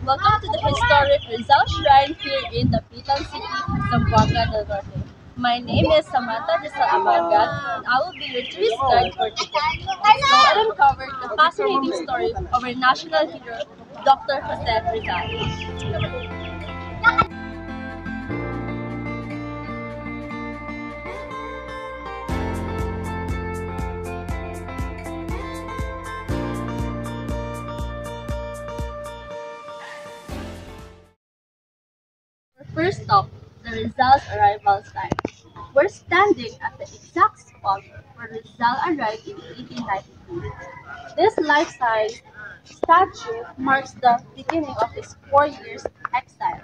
Welcome to the historic Rizal Shrine here in the Pitan City, Zamboanga del Norte. My name is Samantha Rizal Abagad, and I will be your tourist guide for today. Let's go and uncover the fascinating story of our national hero, Dr. Jose Rizal. First stop, the Rizal's arrival site. We're standing at the exact spot where Rizal arrived in 1893. This life-size statue marks the beginning of his 4 years exile.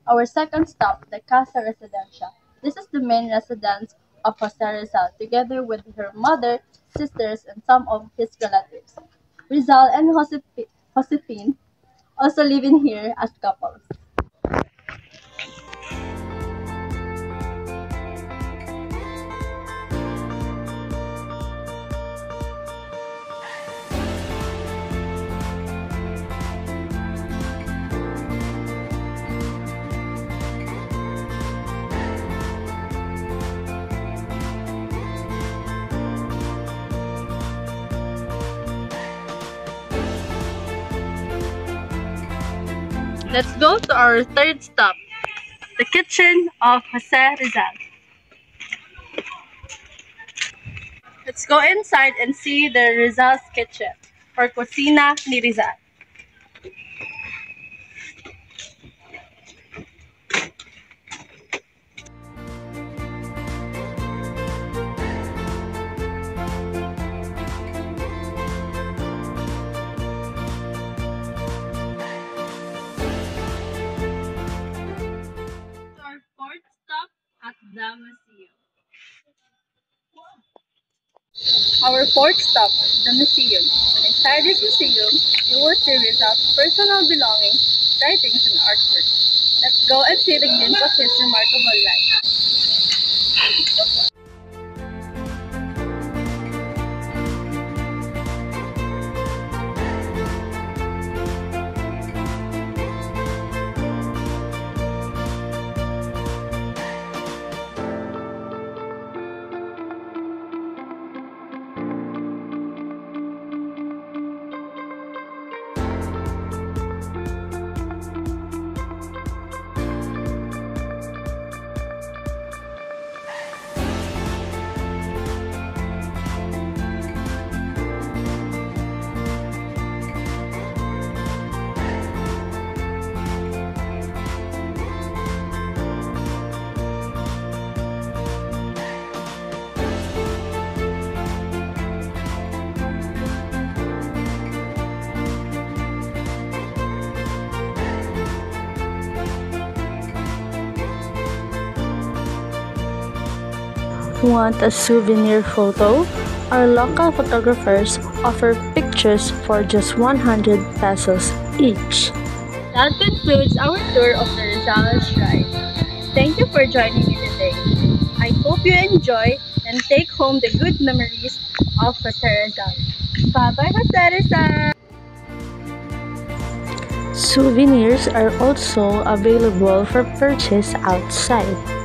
Our second stop, the Casa Residencia. This is the main residence of Jose Rizal, together with her mother, sisters, and some of his relatives. Rizal and Josefine also live in here as couples. Let's go to our third stop, the kitchen of Jose Rizal. Let's go inside and see the Rizal's kitchen, or Cocina ni Rizal. Our fourth stop at the museum. Our fourth stop, the museum. And inside this museum, you will see Rizal's personal belongings, writings, and artwork. Let's go and see the glimpse of his remarkable life. Want a souvenir photo? Our local photographers offer pictures for just 100 pesos each. That concludes our tour of the Rizal Shrine. Thank you for joining me today. I hope you enjoy and take home the good memories of Jose Rizal. Bye-bye, Jose Rizal! Souvenirs are also available for purchase outside.